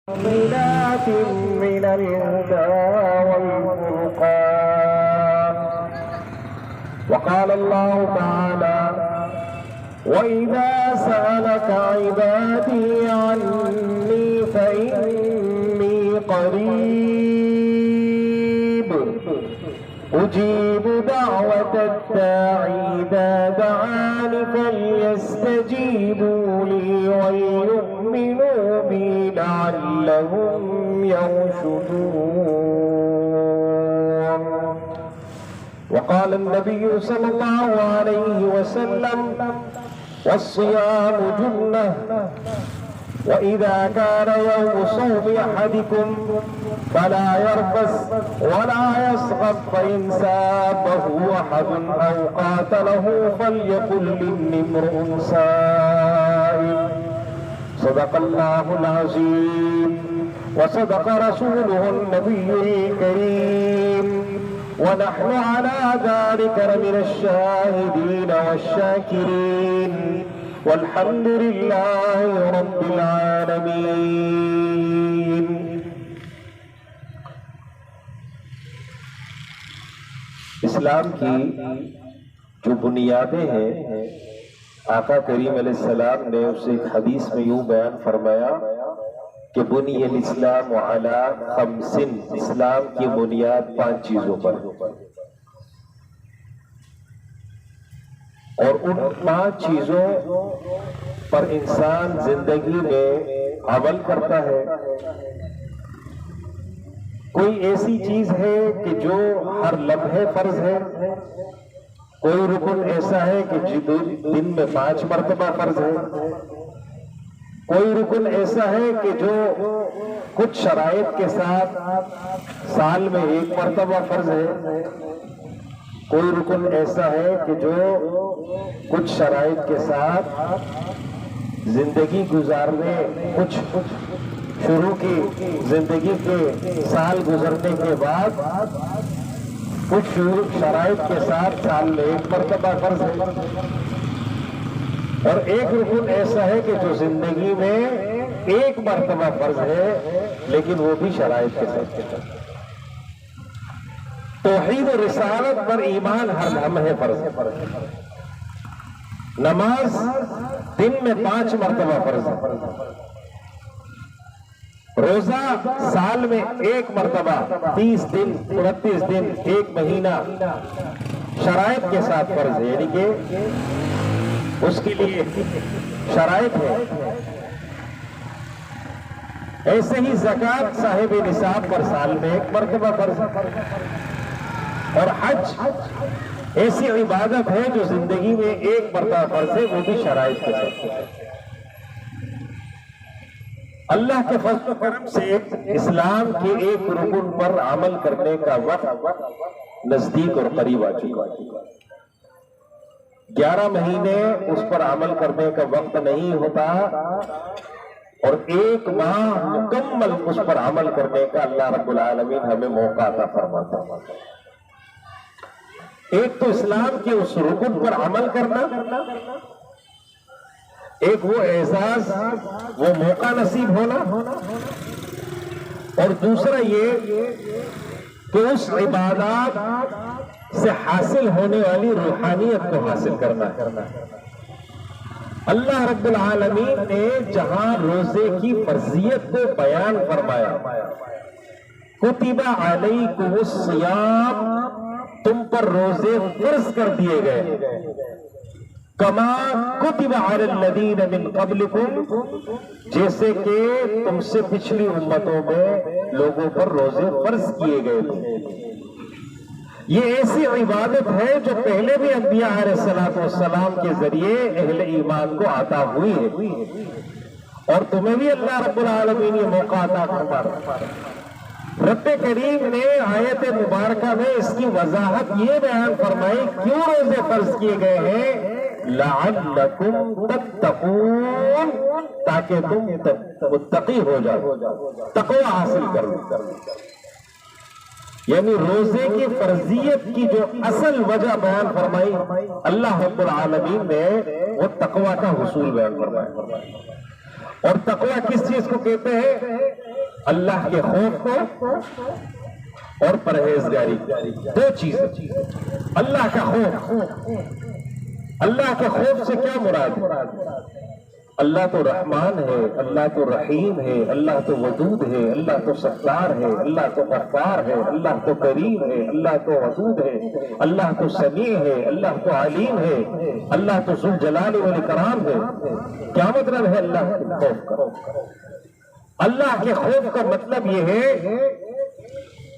بينات من الهدى والفرقان. وقال الله تعالى: وإذا سألك عبادي عني فإني قريب أجيب دعوة الداعي إذا دعان فليستجيبوا لي وليؤمنوا بي لعلهم يرشدون. وقال النبي صلى الله عليه وسلم: والصيام جنة، وإذا كان يوم صوم أحدكم فلا يرفث ولا يصغب، فإن سابه أحد أو قاتله فليقل إني امرؤ صائم. صدق الله العظيم وصدق رسوله النبي الكريم، ونحن على ذلك من الشاهدين والشاكرين، والحمد لله رب العالمين. اسلام کی جو بنیادیں ہیں، آقا کریم علیہ السلام نے اسے ایک حدیث میں یوں بیان فرمایا کہ بنی الاسلام علی خمس، اسلام کی بنیاد 5 چیزوں پر، اور ان 5 چیزوں پر انسان زندگی میں عمل کرتا ہے. کوئی ایسی چیز ہے کہ جو ہر لمحے فرض ہے، کوئی رکن ایسا ہے کہ دن میں 5 مرتبہ فرض ہے، کوئی رکن ایسا ہے کہ جو کچھ شرائط کے ساتھ سال میں 1 مرتبہ فرض ہے، کوئی رکن ایسا ہے کہ جو کچھ شرائط کے ساتھ زندگی گزارنے، کچھ شروع کی زندگی کے سال گزرنے کے بعد کچھ شرائط کے ساتھ سال میں 1 مرتبہ فرض ہے، اور ایک رکن ایسا ہے کہ جو زندگی میں 1 مرتبہ فرض ہے لیکن وہ بھی شرائط کے ساتھ. توحید و رسالت پر ایمان ہر لمحے فرض ہے. نماز دن میں 5 مرتبہ فرض ہے. روزہ سال میں 1 مرتبہ، 30 دن، 29 دن، 1 مہینہ شرائط کے ساتھ فرض ہے، یعنی کہ اس کے لیے شرائط ہے. ایسے ہی زکوٰۃ صاحب نصاب پر سال میں 1 مرتبہ فرض ہے، اور حج ایسی عبادت ہے جو زندگی میں 1 مرتبہ فرض ہے، وہ بھی شرائط کے ساتھ. اللہ کے فضل و کرم سے اسلام کے ایک رکن پر عمل کرنے کا وقت نزدیک اور قریب آ چکا ہے. 11 مہینے اس پر عمل کرنے کا وقت نہیں ہوتا، اور 1 ماہ مکمل اس پر عمل کرنے کا اللہ رب العالمین ہمیں موقع عطا فرماتا ہے. ایک تو اسلام کے اس رکن پر عمل کرنا، ایک وہ اعزاز، وہ موقع نصیب ہونا، اور دوسرا یہ کہ اس عبادات سے حاصل ہونے والی روحانیت کو حاصل کرنا. اللہ رب العالمین نے جہاں روزے کی فرضیت کو بیان فرمایا، کتب علیکم الصیام، تم پر روزے فرض کر دیے گئے، کما کتب علی الذین من قبلکم، جیسے کہ تم سے پچھلی امتوں میں لوگوں پر روزے فرض کیے گئے تھے. یہ ایسی عبادت ہے جو پہلے بھی انبیاء علیہ السلام کے ذریعے اہل ایمان کو عطا ہوئی ہے، اور تمہیں بھی اللہ رب العالمین یہ موقع عطا فرما رہا ہے. رب کریم نے آیت مبارکہ میں اس کی وضاحت یہ بیان فرمائی کیوں روزے فرض کیے گئے ہیں، لعلکم تتقون، تاکہ تم متقی ہو جاؤ، تقوی حاصل کرو. یعنی روزے کی فرضیت کی جو اصل وجہ بیان فرمائی اللہ رب العالمین نے، وہ تقوی کا حصول بیان فرمایا. اور تقویٰ کس چیز کو کہتے ہیں؟ اللہ کے خوف کو اور پرہیزگاری، دو چیزیں۔ اللہ کا خوف، اللہ کے خوف سے کیا مراد ہے؟ اللہ تو رحمان ہے، اللہ تو رحیم ہے، اللہ تو ودود ہے، اللہ تو ستار ہے، اللہ تو غفار ہے، اللہ تو کریم ہے، اللہ تو ودود ہے، اللہ تو سمیع ہے، اللہ تو علیم ہے، اللہ تو ذو الجلال والاکرام ہے۔ کیا مطلب ہے اللہ کے خوف کا؟ اللہ کے خوف کا مطلب یہ ہے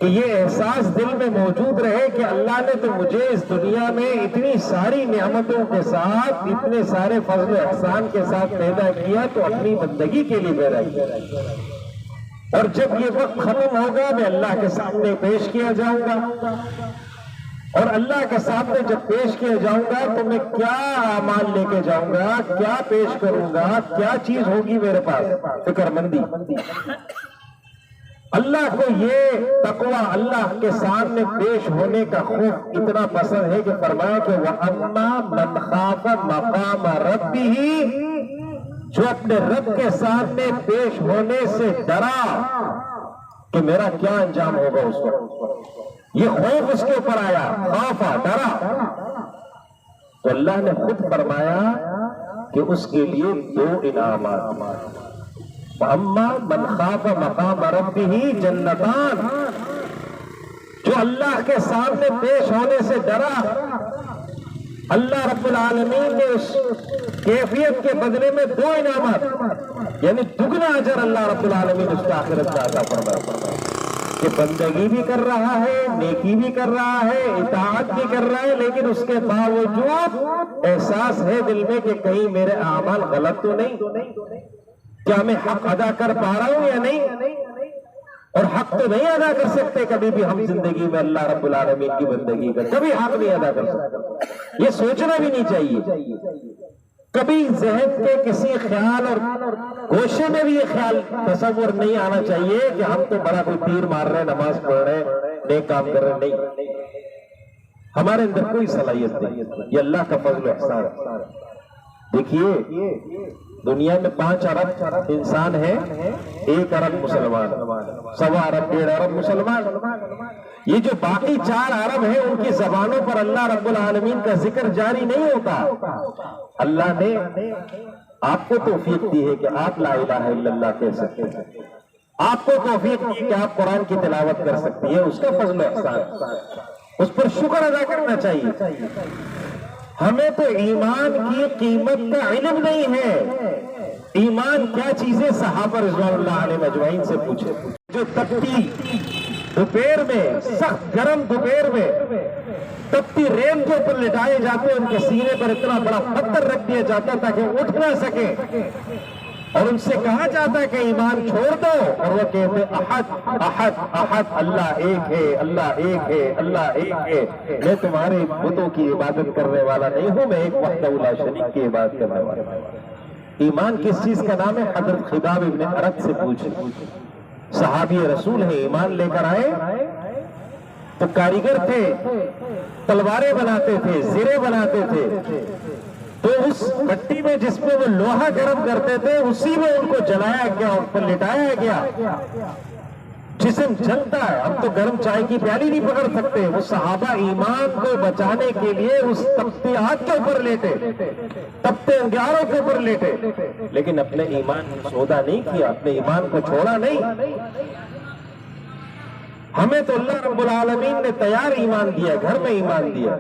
کہ یہ احساس دل میں موجود رہے کہ اللہ نے تو مجھے اس دنیا میں اتنی ساری نعمتوں کے ساتھ، اتنے سارے فضل و احسان کے ساتھ پیدا کیا، تو اپنی بندگی کے لیے پیدا کیا، اور جب یہ وقت ختم ہوگا میں اللہ کے سامنے پیش کیا جاؤں گا، اور اللہ کے سامنے جب پیش کیا جاؤں گا تو میں کیا اعمال لے کے جاؤں گا، کیا پیش کروں گا، کیا چیز ہوگی میرے پاس؟ فکر مندی۔ اللہ کو یہ تقویٰ، اللہ کے سامنے پیش ہونے کا خوف اتنا پسند ہے کہ فرمایا کہ وَأَمَّا مَنْ خَافَ مَقَامَ رَبِّهِ، جو اپنے رب کے سامنے پیش ہونے سے ڈرا کہ میرا کیا انجام ہوگا اس وقت، یہ خوف اس کے اوپر آیا، خوفا، ڈرا، تو اللہ نے خود فرمایا کہ اس کے لیے دو انعامات۔ وَأَمَّا مَنْ خَافَ مَقَامَ رَبِّهِ جَنَّتَانِ، جو اللہ کے سامنے پیش ہونے سے ڈرا، اللہ رب العالمین نے اس کیفیت کے بدلے میں دو انعامات، یعنی دگنا اجر اللہ رب العالمین اس کا آخرت کا عطا فرمایا، کہ بندگی بھی کر رہا ہے، نیکی بھی کر رہا ہے، اطاعت بھی کر رہا ہے، لیکن اس کے باوجود احساس ہے دل میں کہ کہیں میرے اعمال غلط تو نہیں، کیا میں حق ادا کر پا رہا ہوں یا نہیں؟ اور حق تو نہیں ادا کر سکتے کبھی بھی ہم زندگی میں اللہ رب العالمین کی بندگی کا، کبھی حق نہیں ادا کر سکتے، یہ سوچنا بھی نہیں چاہیے۔ کبھی ذہن کے کسی خیال اور گوشے میں بھی یہ خیال تصور نہیں آنا چاہیے کہ ہم تو بڑا کوئی تیر مار رہے ہیں، نماز پڑھ رہے ہیں، نیک کام کر رہے ہیں، نہیں، ہمارے اندر کوئی صلاحیت نہیں، یہ اللہ کا فضل و احسان ہے۔ دیکھیے دنیا میں 5 ارب انسان ہیں، 1 ارب مسلمان، 1.25 ارب 1.5 ارب مسلمان، یہ جو باقی 4 ارب ہیں ان کی زبانوں پر اللہ رب العالمین کا ذکر جاری نہیں ہوتا۔ اللہ نے آپ کو توفیق دی ہے کہ آپ لا الہ الا اللہ کہہ سکتے ہیں، آپ کو توفیق دی کہ آپ قرآن کی تلاوت کر سکتے ہیں، اس کا فضل و احسان، اس پر شکر ادا کرنا چاہیے۔ ہمیں تو ایمان کی قیمت کا علم نہیں ہے، ایمان کیا چیزیں صحابہ رضوان اللہ علیہ اجمعین سے پوچھے، جو تپتی دوپہر میں، سخت گرم دوپہر میں تپتی ریت کے اوپر لٹائے جاتے، ان کے سینے پر اتنا بڑا پتھر رکھ دیا جاتا تاکہ اٹھ نہ سکے، اور ان سے کہا جاتا ہے کہ ایمان چھوڑ دو، اور وہ کہتے احد احد احد، اللہ ایک ہے، اللہ ایک ہے، اللہ ایک ہے، میں تمہارے بتوں کی عبادت کرنے والا نہیں ہوں، میں ایک وحدہ لا شریک کی عبادت کرنے والا ہوں۔ ایمان کس چیز کا نام ہے؟ حضرت خباب ابن ارد سے پوچھے، صحابی رسول ہیں، ایمان لے کر آئے تو کاریگر تھے، تلواریں بناتے تھے، زرے بناتے تھے، تو اس مٹی میں جس میں وہ لوہا گرم کرتے تھے اسی میں ان کو جلایا گیا، ان پر لٹایا گیا، جسم جلتا ہے، ہم تو گرم چائے کی پیالی نہیں پکڑ سکتے، وہ صحابہ ایمان کو بچانے کے لیے اس تپتی آگ کے اوپر لیٹے، تپتے انگاروں کے اوپر لیٹے، لیکن اپنے ایمان سودا نہیں کیا، اپنے ایمان کو چھوڑا نہیں۔ ہمیں تو اللہ رب العالمین نے تیار ایمان دیا، گھر میں ایمان دیا۔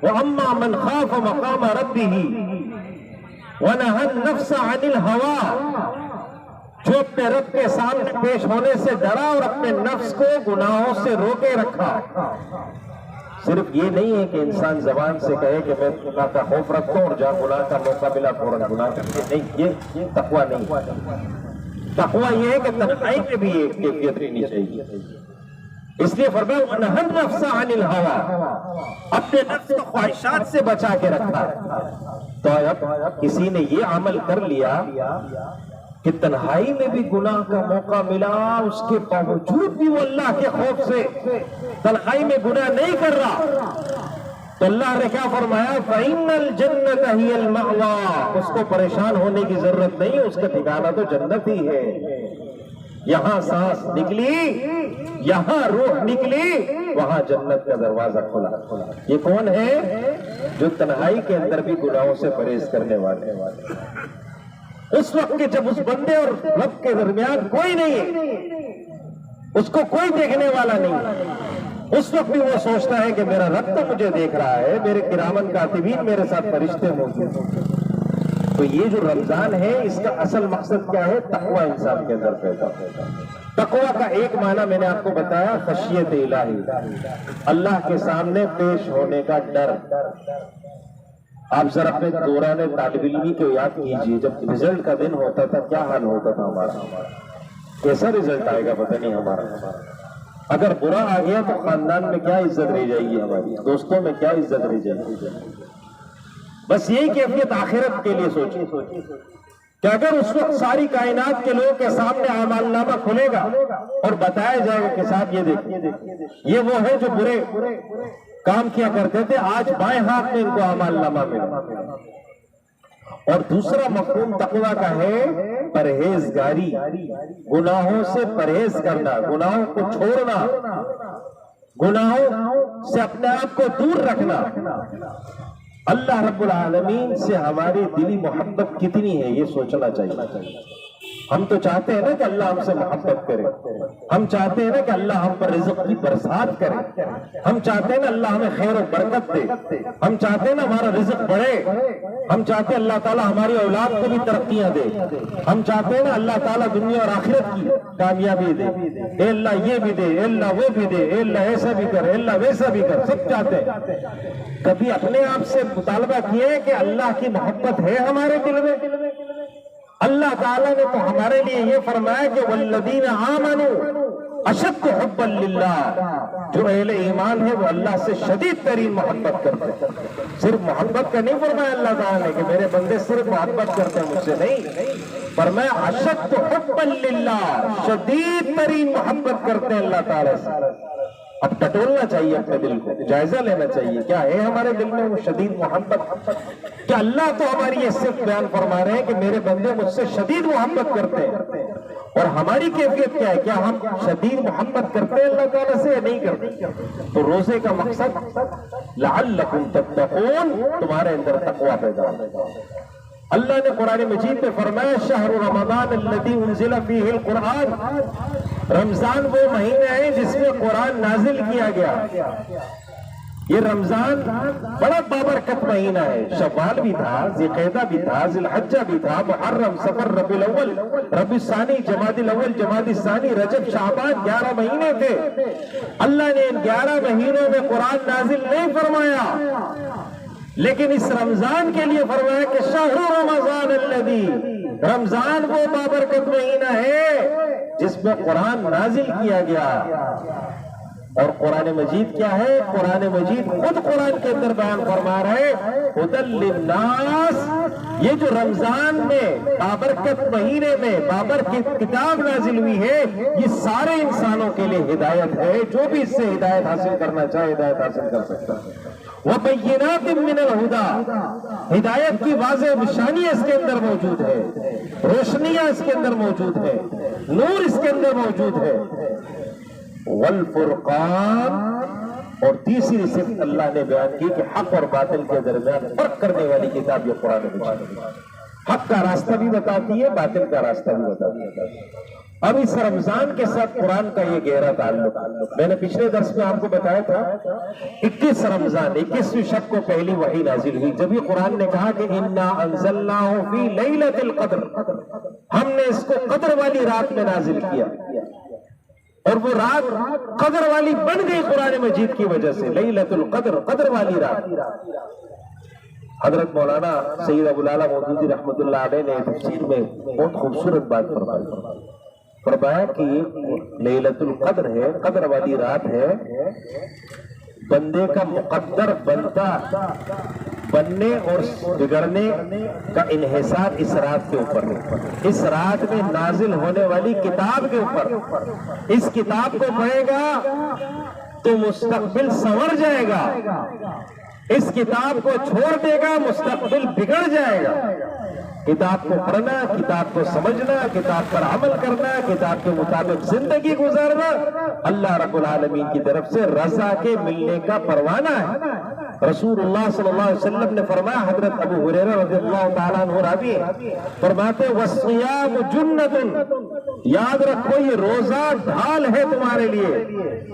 وَأَمَّا مَنْ خَافَ مَقَامَ رَبِّهِ وَنَهَى النَّفْسَ عَنِ الْهَوَىٰ، جو اپنے رب کے سامنے پیش ہونے سے ڈرا اور اپنے نفس کو گناہوں سے روکے رکھا۔ صرف یہ نہیں ہے کہ انسان زبان سے کہے کہ میں گناہ کا خوف رکھتا ہوں اور جہاں گناہ کا موقع ملا فوراً گناہ کرتے، نہیں، یہ تقویٰ نہیں۔ تقویٰ یہ ہے کہ تنہائی میں بھی ایک کیفیت رہنی چاہیے، اس لیے فرمایا وَنَهَى النَّفْسَ عَنِ الْهَوَىٰ، اپنے نفس کو خواہشات سے بچا کے رکھا۔ تو اب کسی نے یہ عمل کر لیا کہ تنہائی میں بھی گناہ کا موقع ملا، اس کے باوجود بھی وہ اللہ کے خوف سے تنہائی میں گناہ نہیں کر رہا، تو اللہ نے کیا فرمایا؟ فَإِنَّ الْجَنَّةَ هِيَ الْمَأْوَىٰ، اس کو پریشان ہونے کی ضرورت نہیں، اس کا ٹھکانہ تو جنت ہی ہے۔ یہاں سانس نکلی، یہاں روح نکلی، وہاں جنت کا دروازہ کھلا۔ یہ کون ہے؟ جو تنہائی کے اندر بھی گناہوں سے پرہیز کرنے والے۔ اس وقت کے جب اس بندے اور رب کے درمیان کوئی نہیں ہے، اس کو کوئی دیکھنے والا نہیں، اس وقت بھی وہ سوچتا ہے کہ میرا رب تو مجھے دیکھ رہا ہے، میرے کرامن کاتبین میرے ساتھ فرشتے موجود ہیں۔ تو یہ جو رمضان ہے، اس کا اصل مقصد کیا ہے؟ تقوی انسان کے اندر پیدا ہوتا ہے۔ تقوی کا ایک معنی میں نے آپ کو بتایا، خشیت الہی، اللہ کے سامنے پیش ہونے کا ڈر۔ آپ ذرا اپنے دوران طالب علمی کو یاد کیجئے، جب رزلٹ کا دن ہوتا تھا کیا حال ہوتا تھا ہمارا؟ کیسا رزلٹ آئے گا پتہ نہیں ہمارا۔ اگر برا آ گیا تو خاندان میں کیا عزت رہ جائے گی ہماری، دوستوں میں کیا عزت رہ جائے گی۔ بس یہی کیفیت آخرت کے لیے سوچیں کہ اگر اس وقت ساری کائنات کے لوگوں کے سامنے اعمال نامہ کھلے گا اور بتایا جائے گا کہ صاحب یہ دیکھیں، یہ وہ ہے جو برے کام کیا کرتے تھے، آج بائیں ہاتھ میں ان کو اعمال نامہ ملا۔ اور دوسرا مفہوم تقویٰ کا ہے پرہیزگاری، گناہوں سے پرہیز کرنا، گناہوں کو چھوڑنا، گناہوں سے اپنے آپ کو دور رکھنا۔ اللہ رب العالمین سے ہماری دلی محبت کتنی ہے یہ سوچنا چاہیے۔ ہم تو چاہتے ہیں نا کہ اللہ ہم سے محبت کرے، ہم چاہتے ہیں نا کہ اللہ ہم پر رزق کی برسات کرے، ہم چاہتے ہیں نا اللہ ہمیں خیر و برکت دے، ہم چاہتے ہیں نا ہمارا رزق بڑھے، ہم چاہتے ہیں اللہ تعالیٰ ہماری اولاد کو بھی ترقیاں دے، ہم چاہتے ہیں نا اللہ تعالیٰ دنیا اور آخرت کی کامیابی دے، اے اللہ یہ بھی دے، اے اللہ وہ بھی دے، اے اللہ ایسا بھی کر، اے اللہ ویسا بھی کر، سب چاہتے ہیں۔ کبھی اپنے آپ سے مطالبہ کیے کہ اللہ کی محبت ہے ہمارے دل میں؟ اللہ تعالیٰ نے تو ہمارے لیے یہ فرمایا کہ والذین آمنوا اشد حبا للہ، جو اہل ایمان ہے وہ اللہ سے شدید ترین محبت کرتے ہیں۔ صرف محبت کا نہیں فرمایا اللہ تعالیٰ نے کہ میرے بندے صرف محبت کرتے ہیں مجھ سے، نہیں، فرمایا اشد حبا للہ، شدید ترین محبت کرتے ہیں اللہ تعالیٰ سے۔ اب ٹٹولنا چاہیے اپنے دل کو، جائزہ لینا چاہیے کیا ہے ہمارے دل میں وہ شدید محبت؟ کہ اللہ تو ہماری یہ صرف بیان فرما رہے ہیں کہ میرے بندے مجھ سے شدید محبت کرتے ہیں، اور ہماری کیفیت کیا ہے؟ کیا ہم شدید محبت کرتے ہیں اللہ تعالیٰ سے یا نہیں کرتے؟ تو روزے کا مقصد لعلکم تتقون، تمہارے اندر تقویٰ پیدا ہو۔ اللہ نے قرآن مجید میں فرمایا شہر رمضان الذی انزل فیہ القرآن، رمضان وہ مہینہ ہے جس میں قرآن نازل کیا گیا۔ یہ رمضان بڑا بابرکت مہینہ ہے، شوال بھی تھا، ذی القعدہ بھی تھا، ذی الحجہ بھی تھا، محرم، صفر، ربیع الاول، ربیع الثانی، جمادی الاول، جمادی الثانی، رجب، شعبان، 11 مہینے تھے۔ اللہ نے ان 11 مہینوں میں قرآن نازل نہیں فرمایا، لیکن اس رمضان کے لیے فرمایا کہ شہر رمضان الذی، رمضان وہ بابرکت مہینہ ہے جس میں قرآن نازل کیا گیا۔ اور قرآن مجید کیا ہے؟ قرآن مجید خود قرآن کے اندر بیان فرما رہے ہدی للناس، یہ جو رمضان میں بابرکت مہینے میں بابر کی کتاب نازل ہوئی ہے، یہ سارے انسانوں کے لیے ہدایت ہے، جو بھی اس سے ہدایت حاصل کرنا چاہے ہدایت حاصل کر سکتا ہے۔ وَبَيِّنَاتٍ مِّنَ الْهُدَىٰ، ہدایت کی واضح نشانیاں اس کے اندر موجود ہے، روشنیاں اس کے اندر موجود ہے، نور اس کے اندر موجود ہے۔ والفرقان، اور تیسری صفت اللہ نے بیان کی کہ حق اور باطل کے درمیان فرق کرنے والی کتاب یہ قرآن مجید ہے، حق کا راستہ بھی بتاتی ہے، باطل کا راستہ بھی بتاتی ہے۔ اب اس رمضان کے ساتھ قرآن کا یہ گہرا تعلق، میں نے پچھلے درس میں آپ کو بتایا تھا 21 رمضان 21ویں شب کو پہلی وحی نازل ہوئی، جب یہ قرآن نے کہا کہ انا انزلناہ فی لیلۃ القدر، ہم نے اس کو قدر والی رات میں نازل کیا، اور وہ رات قدر والی بن گئی قرآن مجید کی وجہ سے، لیلۃ القدر، قدر والی رات۔ حضرت مولانا سید ابو العلا مودودی رحمۃ اللہ علیہ نے تفسیر میں بہت خوبصورت بات فرمایا کہ لیلۃ القدر ہے، قدر والی رات ہے، بندے کا مقدر بننے اور بگڑنے کا انحصار اس رات کے اوپر ہے، اس رات میں نازل ہونے والی کتاب کے اوپر۔ اس کتاب کو پڑھے گا تو مستقبل سنور جائے گا، اس کتاب کو چھوڑ دے گا مستقبل بگڑ جائے گا. کتاب کو پڑھنا، کتاب کو سمجھنا، کتاب پر عمل کرنا، کتاب کے مطابق زندگی گزارنا اللہ رب العالمین کی طرف سے رضا کے ملنے کا پروانہ ہے. رسول اللہ صلی اللہ علیہ وسلم نے فرمایا، حضرت ابو ہریرہ رضی اللہ تعالیٰ عنہ راوی فرماتے والصیام جنۃ، یاد رکھو یہ روزہ ڈھال ہے تمہارے لیے.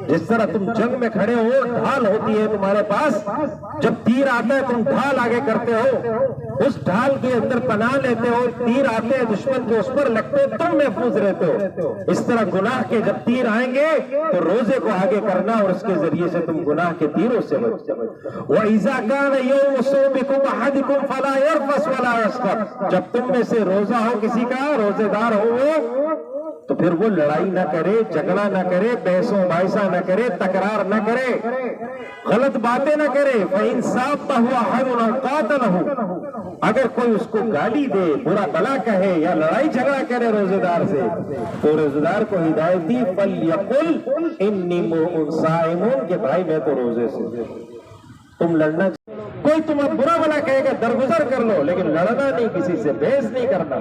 جس طرح تم جنگ میں کھڑے ہو ڈھال ہوتی ہے تمہارے پاس، جب تیر آتا ہے تم ڈھال آگے کرتے ہو، اس ڈھال کے اندر پناہ لیتے ہو، تیر آتے ہیں دشمن کے اس پر لگتے ہو تم محفوظ رہتے ہو. اس طرح گناہ کے جب تیر آئیں گے تو روزے کو آگے کرنا اور اس کے ذریعے سے تم گناہ کے تیروں سے بچ. وَإِذَا كَانَ يَوْمُ صَوْمِكُمْ أَحَدِكُمْ فَلَا يَرْفَثْ وَلَا يَسْخَطْ، جب تم میں سے روزہ ہو کسی کا، روزے دار ہو وہ، تو پھر وہ لڑائی نہ کرے، جھگڑا نہ کرے، بحث و مباحثہ نہ کرے، تکرار نہ کرے، غلط باتیں نہ کرے. فَإِنْ سَابَّهُ أَحَدٌ أَوْ قَاتَلَهُ، اگر کوئی اس کو گالی دے، برا بلا کہے یا لڑائی جھگڑا کرے روزے دار سے، تو روزے دار کو ہدایت دی فَلْيَقُلْ إِنِّي امْرُؤٌ صَائِمٌ، کہ بھائی میں تو روزے سے. تم لڑنا، کوئی تمہیں برا بلا کہے گا درگزر کر لو، لیکن لڑنا نہیں، کسی سے بحث نہیں کرنا،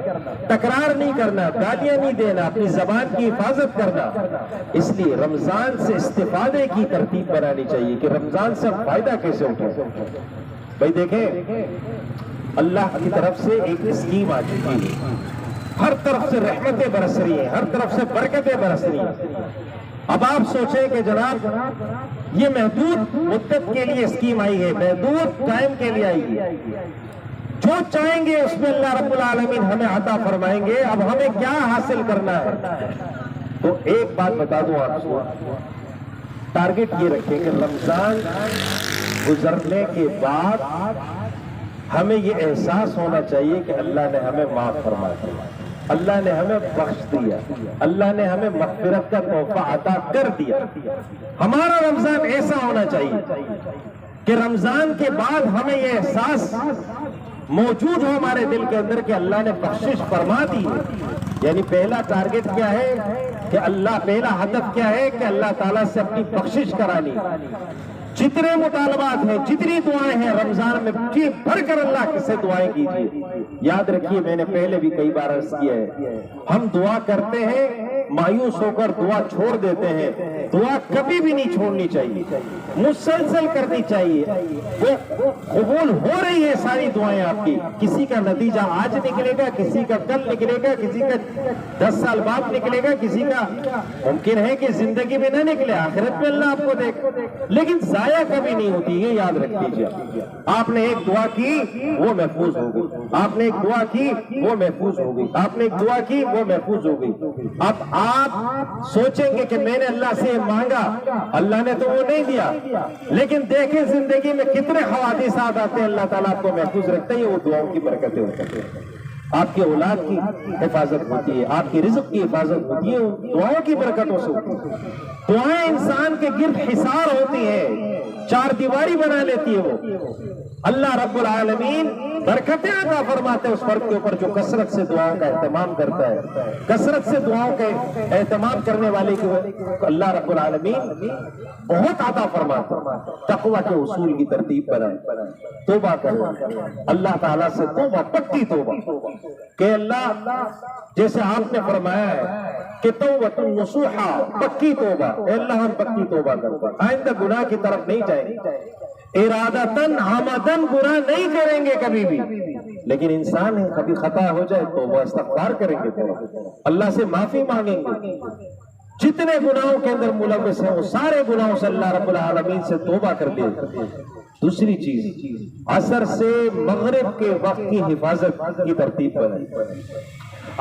تکرار نہیں کرنا، گالیاں نہیں دینا، اپنی زبان کی حفاظت کرنا. اس لیے رمضان سے استفادے کی ترتیب بنانی چاہیے کہ رمضان سے ہم فائدہ کیسے اٹھائیں. بھائی دیکھیں، اللہ کی طرف سے ایک اسکیم آ چکی ہے، ہر طرف سے رحمتیں برس رہی ہیں، ہر طرف سے برکتیں برس رہی ہیں. اب آپ سوچیں کہ جناب یہ محدود مدت کے لیے اسکیم آئی ہے، محدود ٹائم کے لیے آئی ہے، جو چاہیں گے اس میں اللہ رب العالمین ہمیں عطا فرمائیں گے. اب ہمیں کیا حاصل کرنا ہے؟ تو ایک بات بتا دوں آپ کو، ٹارگٹ یہ رکھیں کہ رمضان گزرنے کے بعد ہمیں یہ احساس ہونا چاہیے کہ اللہ نے ہمیں معاف فرما دیا، اللہ نے ہمیں بخش دیا، اللہ نے ہمیں مغفرت کا تحفہ عطا کر دیا. ہمارا رمضان ایسا ہونا چاہیے کہ رمضان کے بعد ہمیں یہ احساس موجود ہو ہمارے دل کے اندر کہ اللہ نے بخشش فرما دی ہے. یعنی پہلا ٹارگٹ کیا ہے کہ اللہ، پہلا ہدف کیا ہے کہ اللہ تعالیٰ سے اپنی بخشش کرانی. جتنے مطالبات ہیں، جتنی دعائیں ہیں رمضان میں جی بھر کر اللہ سے دعائیں کیجیے. یاد رکھیے، میں نے پہلے بھی کئی بار عرض کیا ہے، ہم دعا کرتے ہیں مایوس ہو کر دعا چھوڑ دیتے ہیں. دعا کبھی بھی نہیں چھوڑنی چاہیے، مسلسل کرنی چاہیے. وہ قبول ہو رہی ہے ساری دعائیں آپ کی. کسی کا نتیجہ آج نکلے گا، کسی کا کل نکلے گا، کسی کا 10 سال بعد نکلے گا، کسی کا ممکن ہے کہ زندگی میں نہ نکلے، آخرت میں اللہ آپ کو دیکھ. لیکن ضائع کبھی نہیں ہوتی ہے، یاد رکھ لیجیے. آپ نے ایک دعا کی وہ محفوظ ہو گئی، آپ نے ایک دعا کی وہ محفوظ ہو گئی، آپ نے ایک دعا کی وہ محفوظ ہو گئی. اب آپ سوچیں گے کہ میں نے اللہ سے مانگا، اللہ نے تو وہ نہیں دیا، لیکن دیکھیں زندگی میں کتنے حوادثات آتے ہیں، اللہ تعالیٰ آپ کو محفوظ رکھتے ہیں. وہ دعاؤں کی برکتیں ہوتی ہیں، آپ کی اولاد کی حفاظت ہوتی ہے، آپ کی رزق کی حفاظت ہوتی ہے، دعاؤں کی برکتوں سے ہوتی ہے. دعائیں انسان کے گرد حصار ہوتی ہیں، چار دیواری بنا لیتی ہے. وہ اللہ رب العالمین برکتیں عطا فرماتے ہیں اس فرد کے اوپر جو کثرت سے دعاؤں کا اہتمام کرتا ہے. کثرت سے دعاؤں کا اہتمام کرنے والے کو اللہ رب العالمین بہت عطا فرماتا ہے. تقوی کے اصول کی ترتیب بنائے، توبہ کرو اللہ تعالیٰ سے، توبہ پکی توبہ کہ اللہ، جیسے آپ نے فرمایا ہے کہ توبۃ نصوحا، پکی توبہ. اے اللہ ہم پکی توبہ کرتے ہیں، آئندہ گناہ کی طرف نہیں جائیں گے، ارادتاً عمدن گناہ نہیں کریں گے کبھی بھی. لیکن انسان ہے، کبھی خطا ہو جائے تو وہ استغفار کریں گے، اللہ سے معافی مانگیں گے. جتنے گناہوں کے اندر ملوث ہیں وہ سارے گناہوں سے اللہ رب العالمین سے توبہ کر دے. دوسری چیز، عصر سے مغرب کے وقت کی حفاظت کی ترتیب بنائی.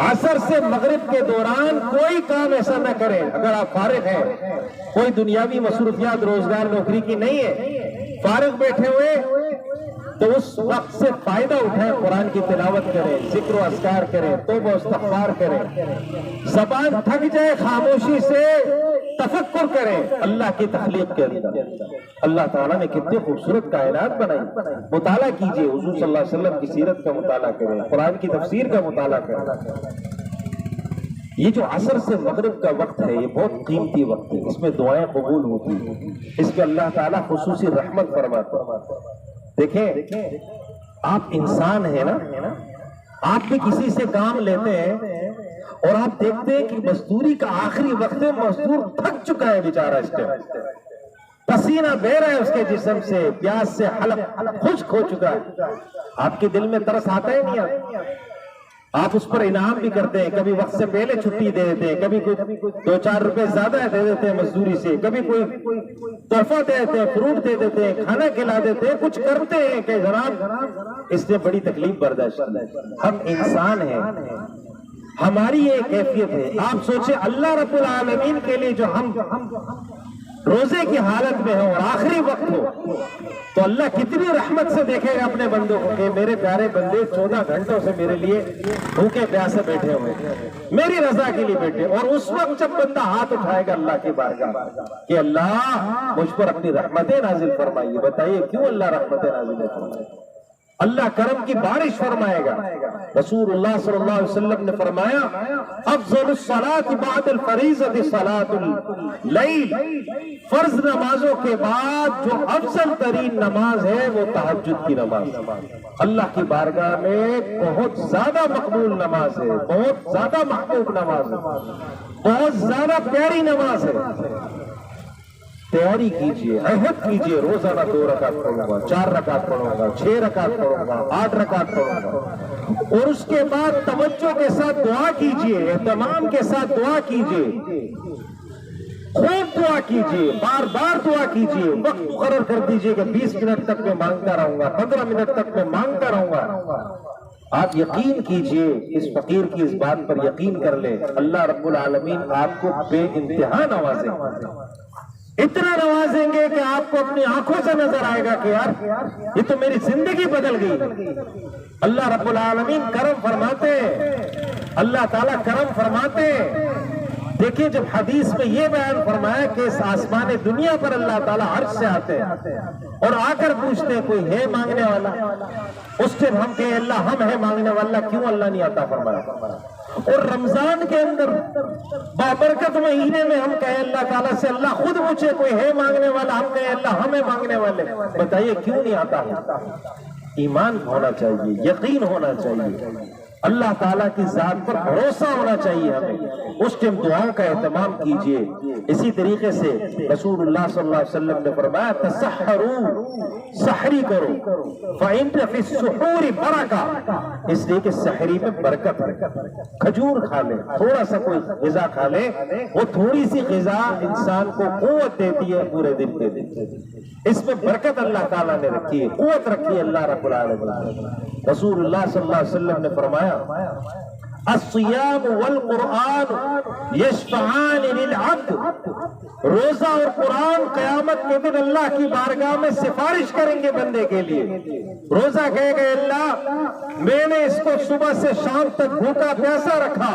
عصر سے مغرب کے دوران کوئی کام ایسا نہ کریں. اگر آپ فارغ ہیں، کوئی دنیاوی مصروفیات روزگار نوکری کی نہیں ہے، فارغ بیٹھے ہوئے، تو اس وقت سے فائدہ اٹھائیں. قرآن کی تلاوت کریں، ذکر و اذکار کریں، توبہ و استغفار کریں. زبان تھک جائے خاموشی سے تفکر کریں اللہ کی تخلیق کے اندر. اللہ تعالیٰ نے کتنے خوبصورت کائنات بنائی. مطالعہ کیجئے، حضور صلی اللہ علیہ وسلم کی سیرت کا مطالعہ کریں، قرآن کی تفسیر کا مطالعہ کریں. یہ جو عصر سے مغرب کا وقت ہے یہ بہت قیمتی وقت ہے، اس میں دعائیں قبول ہوتی ہیں، اس میں اللہ تعالیٰ خصوصی رحمت فرماتا ہے. دیکھیں آپ انسان ہیں نا، آپ بھی کسی سے کام لیتے ہیں اور آپ دیکھتے ہیں کہ مزدوری کا آخری وقت ہے، مزدور تھک چکا ہے بیچارہ، اس ٹائم پسینہ بہ رہا ہے اس کے جسم سے، پیاس سے حلق خشک ہو چکا ہے، آپ کے دل میں ترس آتا ہے نہیں؟ آپ اس پر انعام بھی کرتے ہیں، کبھی وقت سے پہلے چھٹی دے دیتے ہیں، کبھی کوئی 2-4 روپے زیادہ دے دیتے ہیں مزدوری سے، کبھی کوئی تحفہ دے دیتے ہیں، فروٹ دے دیتے ہیں، کھانا کھلا دیتے ہیں، کچھ کرتے ہیں کہ جناب اس نے بڑی تکلیف برداشت کی۔ ہم انسان ہیں، ہماری یہ کیفیت ہے۔ آپ سوچیں اللہ رب العالمین کے لیے جو ہم روزے کی حالت میں ہو اور آخری وقت ہو تو اللہ کتنی رحمت سے دیکھے گا اپنے بندوں کو کہ میرے پیارے بندے 14 گھنٹوں سے میرے لیے بھوکے پیاسے بیٹھے ہوئے، میری رضا کے لیے بیٹھے، اور اس وقت جب بندہ ہاتھ اٹھائے گا اللہ کی بارگاہ کہ اللہ مجھ پر اپنی رحمتیں نازل فرمائیے، بتائیے کیوں اللہ رحمتیں نازل فرمائے؟ اللہ کرم کی بارش فرمائے گا۔ رسول اللہ صلی اللہ علیہ وسلم نے فرمایا افضل الصلاة بعد الفریضۃ صلاۃ اللیل، فرض نمازوں کے بعد جو افضل ترین نماز ہے وہ تہجد کی نماز، اللہ کی بارگاہ میں بہت زیادہ مقبول نماز ہے، بہت زیادہ محبوب نماز ہے، بہت زیادہ پیاری نماز ہے۔ تیاری کیجئے، عہد کیجئے، روزانہ 2 رکعت پڑھوں گا، 4 رکعت پڑھوں گا، 6 رکعت پڑھوں گا، 8 رکعت پڑھوں گا، اور اس کے بعد توجہ کے ساتھ دعا کیجئے، اہتمام کے ساتھ دعا کیجئے، خوب دعا کیجئے، بار بار دعا کیجئے، وقت مقرر کر دیجئے کہ 20 منٹ تک میں مانگتا رہوں گا، 15 منٹ تک میں مانگتا رہوں گا۔ آپ یقین کیجئے، اس فقیر کی اس بات پر یقین کر لیں، اللہ رب العالمین آپ کو بے انتہا نوازیں گے، اتنا نوازیں گے کہ آپ کو اپنی آنکھوں سے نظر آئے گا کہ یار یہ تو میری زندگی بدل گئی۔ اللہ رب العالمین کرم فرماتے، اللہ تعالیٰ کرم فرماتے۔ دیکھیں جب حدیث میں یہ بیان فرمایا کہ اس آسمان دنیا پر اللہ تعالیٰ عرش سے آتے ہیں اور آ کر پوچھتے ہیں کوئی ہے مانگنے والا، اس ٹائم ہم کہیں اللہ ہم ہے مانگنے والا، کیوں اللہ نہیں عطا فرمایا؟ اور رمضان کے اندر بابرکت مہینے میں ہم کہیں اللہ تعالیٰ سے اللہ خود پوچھے کوئی ہے مانگنے والا، ہم کہیں اللہ ہمیں مانگنے والے، بتائیے کیوں نہیں آتا؟ ایمان ہونا چاہیے، یقین ہونا چاہیے، اللہ تعالیٰ کی ذات پر بھروسہ ہونا چاہیے ہمیں، اس ٹائم دعاؤں کا اہتمام کیجئے۔ اسی طریقے سے رسول اللہ صلی اللہ علیہ وسلم نے فرمایا تسحروا، سحری کرو، فإن فی السحور برکہ، اس لیے کہ سحری میں برکت ہے۔ کھجور کھا لے، تھوڑا سا کوئی غذا کھا لے، وہ تھوڑی سی غذا انسان کو قوت دیتی ہے پورے دن کے دن، اس میں برکت اللہ تعالیٰ نے رکھی ہے، قوت رکھی ہے اللہ رب العالمین۔ رسول اللہ صلی اللہ علیہ وسلم نے فرمایا الصیام والقرآن یشفعان للعبد، روزہ اور قرآن قیامت کے دن اللہ کی بارگاہ میں سفارش کریں گے بندے کے لیے۔ روزہ کہے گا اللہ میں نے اس کو صبح سے شام تک بھوکا پیاسا رکھا،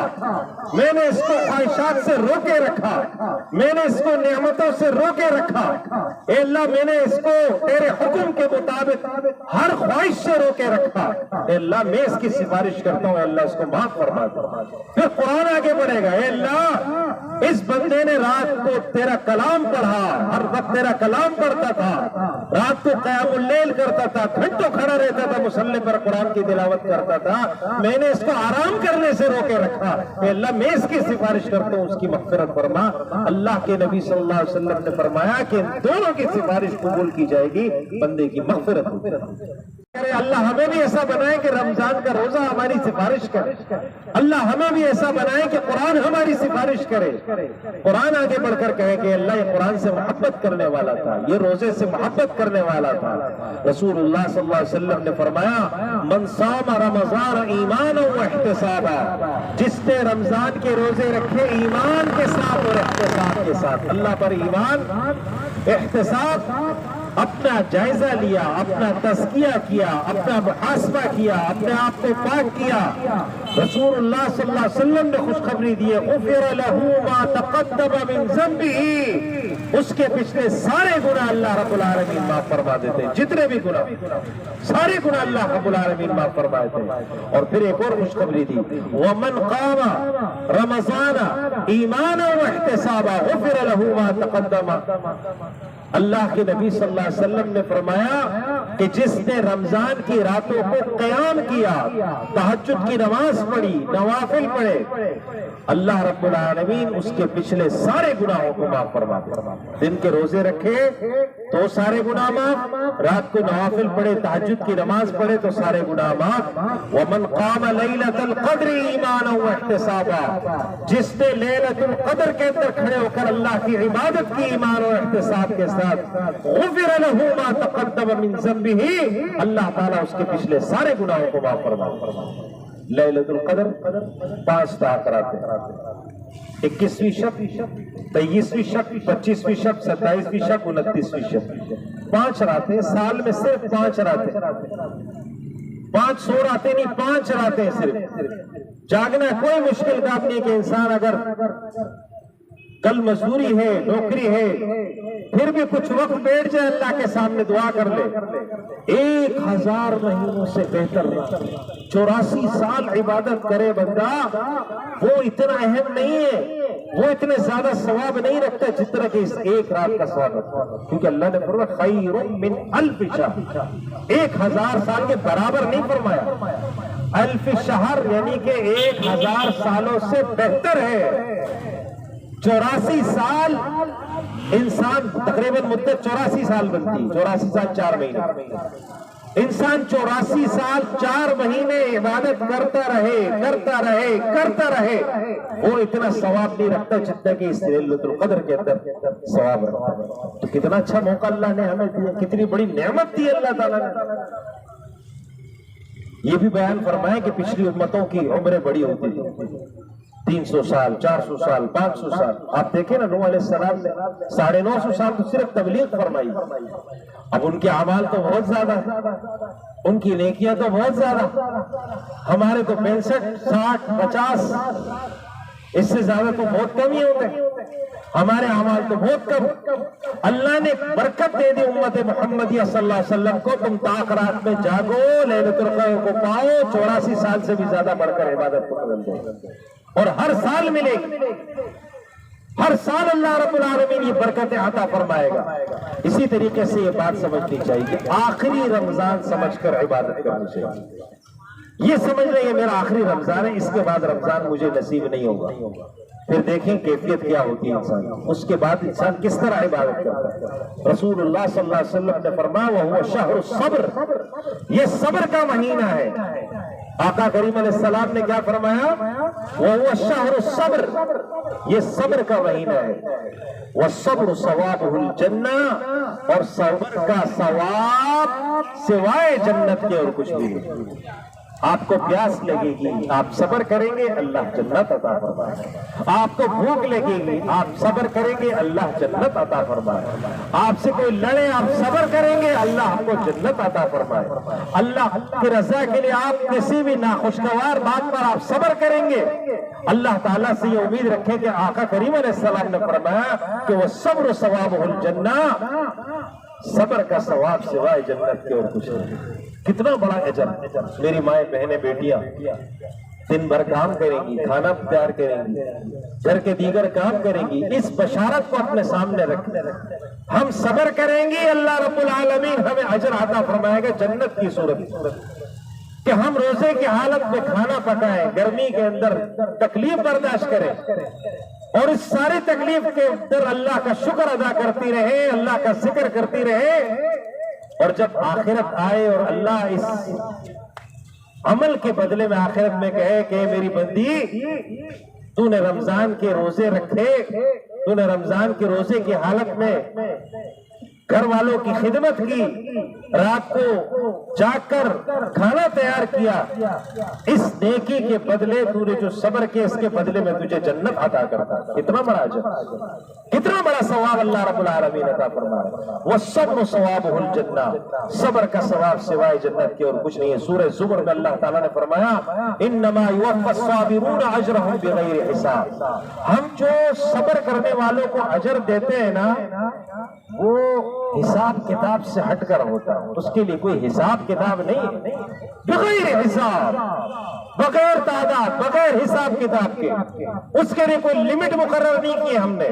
میں نے اس کو خواہشات سے روکے رکھا، میں نے اس کو نعمتوں سے روکے رکھا، اے اللہ میں نے اس کو تیرے حکم کے مطابق ہر خواہش سے روکے رکھا، اے اللہ میں اس کی سفارش کرتا ہوں، اللہ اس کو معاف فرما۔ پھر قرآن آگے بڑھے گا، اے اللہ اس بندے نے رات کو تیرا کلام پڑھا، ہر وقت تیرا کلام پڑھتا تھا، رات کو قیام اللیل کرتا تھا، گھنٹوں کھڑا رہتا تھا مصلی پر قرآن کی تلاوت کرتا تھا، میں نے اس کو آرام کرنے سے روکے رکھا، اے اللہ میں اس کی سفارش کرتا ہوں، اس کی مغفرت فرما۔ اللہ کے نبی صلی اللہ علیہ وسلم نے فرمایا کہ دونوں کی سفارش قبول کی جائے گی، بندے کی مغفرت ہوگی۔ اللہ ہمیں بھی ایسا بنائے کہ رمضان کا روزہ ہماری سفارش کرے، اللہ ہمیں بھی ایسا بنائے کہ قرآن ہماری سفارش کرے۔ قرآن آگے بڑھ کر کہے کہ اللہ یہ قرآن سے محبت کرنے والا تھا، یہ روزے سے محبت کرنے والا تھا۔ رسول اللہ صلی اللہ علیہ وسلم نے فرمایا من صام رمضان ایمانا واحتسابا، جس نے رمضان کے روزے رکھے ایمان کے ساتھ اور احتساب کے ساتھ، اللہ پر ایمان احتساب، اپنا جائزہ لیا، اپنا تزکیہ کیا، اپنا محاسبہ کیا، اپنے آپ کو پاک کیا۔ رسول اللہ صلی اللہ علیہ وسلم نے خوشخبری دی غفر لہ ما تقدم من ذنبہ، اس کے پچھلے سارے گناہ اللہ رب العالمین معاف فرما دیتے ہیں، جتنے بھی گناہ سارے گناہ اللہ رب العالمین معاف فرما دیتے ہیں۔ اور پھر ایک اور خوشخبری دی ومن قام رمضان ایمانا واحتسابا غفر لہ ما تقدم، اللہ کے نبی صلی اللہ علیہ وسلم نے فرمایا کہ جس نے رمضان کی راتوں کو قیام کیا، تہجد کی نماز پڑھی، نوافل پڑھے، اللہ رب العالمین اس کے پچھلے سارے گناہوں کو معاف فرماتے ہیں۔ دن کے روزے رکھے تو سارے گناہ معاف، رات کو نوافل پڑھے، تہجد کی نماز پڑھے تو سارے گناہ معاف۔ وَمَنْ قَامَ لَيْلَةَ الْقَدْرِ إِيمَانًا وَاحْتِسَابًا، جس نے لیلۃ القدر کے اندر کھڑے ہو کر اللہ کی عبادت کی ایمان اور احتساب کے ساتھ، غفر له ما تقدم من ذنبه، اللہ تعالیٰ اس کے پچھلے سارے گناہوں کو معاف فرماتا ہے۔ لیلۃ القدر 5 راتیں، 21ویں شب، 23ویں شب، 25ویں شب، 27ویں شب، 29ویں شب، 5 راتیں، سال میں صرف 5 راتیں، 500 راتیں نہیں، 5 راتیں صرف۔ جاگنا کوئی مشکل کام نہیں کہ انسان اگر کل مزدوری ہے، نوکری ہے، پھر بھی کچھ وقت بیٹھ جائے اللہ کے سامنے دعا کر لے، 1000 مہینوں سے بہتر۔ 84 سال عبادت کرے بندہ، وہ اتنا اہم نہیں ہے، وہ اتنے زیادہ ثواب نہیں رکھتا جتنا کہ اس ایک رات کا ثواب رکھتا، کیونکہ اللہ نے فرمایا خیر من 1000 شہر، 1000 سال کے برابر نہیں فرمایا، 1000 شہر یعنی کہ 1000 سالوں سے بہتر ہے۔ 84 سال انسان، تقریباً مدت 84 سال بنتی، 84 سال 4 مہینے، انسان 84 سال 4 مہینے عبادت کرتا رہے کرتا رہے کرتا رہے، وہ اتنا ثواب نہیں رکھتا جتنا کہ اس لیلۃ القدر کے اندر ثواب رکھتا ہے۔ تو کتنا اچھا موقع اللہ نے ہمیں دیا، کتنی بڑی نعمت دی اللہ تعالیٰ نے۔ یہ بھی بیان فرمایا کہ پچھلی امتوں کی عمریں بڑی ہوتی تھی، 300 سال، 400 سال، 500 سال۔ آپ دیکھیں نا، نوح علیہ السلام نے 950 سال تو صرف تبلیغ فرمائی، اب ان کے اعمال تو بہت زیادہ ہیں، ان کی نیکیاں تو بہت زیادہ، ہمارے تو 65، 60، 50، اس سے زیادہ تو بہت کم ہی ہوتے ہیں، ہمارے اعمال تو بہت کم۔ اللہ نے برکت دے دی امت محمدیہ صلی اللہ علیہ وسلم کو، تم طاق رات میں جاگو، لیلۃ القدر کو پاؤ، 84 سال سے بھی زیادہ بڑھ کر عبادت کو بدل دو، اور ہر سال ملے گی، ہر سال اللہ رب العالمین یہ برکتیں عطا فرمائے گا۔ اسی طریقے سے یہ بات سمجھنی چاہیے کہ آخری رمضان سمجھ کر عبادت کرنی چاہیے، یہ سمجھ لیں یہ میرا آخری رمضان ہے، اس کے بعد رمضان مجھے نصیب نہیں ہوگا، پھر دیکھیں کیفیت کیا ہوتی ہے انسان، اس کے بعد انسان کس طرح عبادت کرتا ہے۔ رسول اللہ صلی اللہ علیہ وسلم نے فرمایا وَهُوَ شَهْرُ الصَّبْرِ، یہ صبر کا مہینہ ہے۔ آقا کریم علیہ السلام نے کیا فرمایا؟ وَهُوَ شَهْرُ الصَّبْرِ، یہ صبر کا مہینہ ہے۔ وَالصَّبْرُ ثَوَابُهُ الْجَنَّةُ، اور صبر کا ثواب سوائے جنت کے اور کچھ بھی نہیں۔ آپ کو پیاس لگے گی، آپ صبر کریں گے، اللہ جنت عطا فرمائے گا۔ آپ کو بھوک لگے گی، آپ صبر کریں گے، اللہ جنت عطا فرمائے گا۔ آپ سے کوئی لڑے، آپ صبر کریں گے، اللہ آپ کو جنت عطا فرمائے گا۔ اللہ کی رضا کے لیے آپ کسی بھی ناخوشگوار بات پر آپ صبر کریں گے، اللہ تعالیٰ سے یہ امید رکھیں کہ آقا کریم علیہ السلام نے فرمایا کہ وہ صبر ثوابہ الجنہ، صبر کا ثواب سوائے جنت کے اور کچھ نہیں۔ کتنا بڑا اجر۔ میری مائیں، بہنیں، بیٹیاں دن بھر کام کریں گی، کھانا تیار کریں گی، گھر کے دیگر کام کریں گی، اس بشارت کو اپنے سامنے رکھیں، ہم صبر کریں گے، اللہ رب العالمین ہمیں اجر عطا فرمائے گا جنت کی صورت، کہ ہم روزے کی حالت میں کھانا پکائیں، گرمی کے اندر تکلیف برداشت کریں، اور اس ساری تکلیف کے اندر اللہ کا شکر ادا کرتی رہے، اللہ کا ذکر کرتی رہے، اور جب آخرت آئے اور اللہ اس عمل کے بدلے میں آخرت میں کہے کہ میری بندی تو نے رمضان کے روزے رکھے، تو نے رمضان کے روزے کی حالت میں گھر والوں کی خدمت کی، رات کو جاگ کر کھانا تیار کیا، اس نیکی کے بدلے تو نے جو صبر کیا، اس کے بدلے میں تجھے جنت عطا کرتا۔ کتنا بڑا اجر، کتنا بڑا ثواب اللہ رب العالمین عطا فرمائے۔ وَالصَّبْرُ ثَوَابُهُ الْجَنَّةُ، صبر کا ثواب سوائے جنت کے اور کچھ نہیں ہے۔ سورہ زمر میں اللہ تعالیٰ نے فرمایا إِنَّمَا يُوَفَّى الصَّابِرُونَ أَجْرَهُم بِغَيْرِ حِسَاب، ہم جو صبر کرنے والوں کو اجر دیتے ہیں نا، وہ حساب کتاب سے ہٹ کر ہوتا ہے، اس کے لیے کوئی حساب کتاب نہیں، بغیر حساب۔ بغیر تعداد، بغیر حساب کتاب کے، اس کے لیے کوئی لمٹ مقرر نہیں کی ہم نے،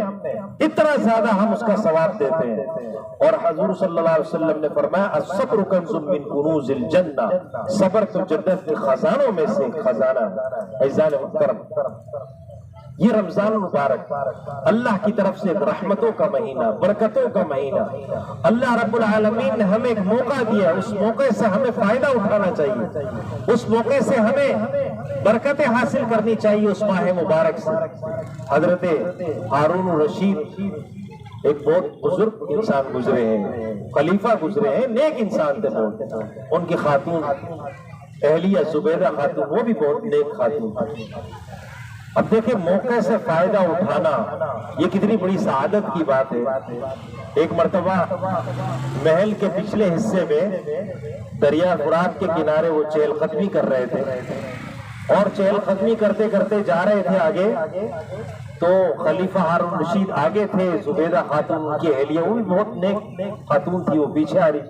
اتنا زیادہ ہم اس کا ثواب دیتے ہیں۔ اور حضور صلی اللہ علیہ وسلم نے فرمایا الصبر کنز من کنوز الجنہ، صبر تو جنت کے خزانوں میں سے ایک خزانہ ہے۔ عزیزان محترم، یہ رمضان مبارک اللہ کی طرف سے رحمتوں کا مہینہ، برکتوں کا مہینہ، اللہ رب العالمین نے ہمیں ایک موقع دیا، اس موقع سے ہمیں فائدہ اٹھانا چاہیے، اس موقع سے ہمیں برکتیں حاصل کرنی چاہیے اس ماہ مبارک سے۔ حضرت ہارون الرشید ایک بہت بزرگ انسان گزرے ہیں، خلیفہ گزرے ہیں، نیک انسان تھے بہت، ان کی خاتون اہلیہ زبیدہ خاتون، وہ بھی بہت نیک خاتون۔ اب دیکھیں موقع سے فائدہ اٹھانا یہ کتنی بڑی سعادت کی بات ہے۔ ایک مرتبہ محل کے پچھلے حصے میں دریا فرات کے کنارے وہ چہل قدمی کر رہے تھے، اور چہل قدمی کرتے کرتے جا رہے تھے آگے، تو خلیفہ ہارون رشید آگے تھے، زبیدہ خاتون ان کی اہلیہ، وہ بھی بہت نیک خاتون تھی، وہ پیچھے آ رہی،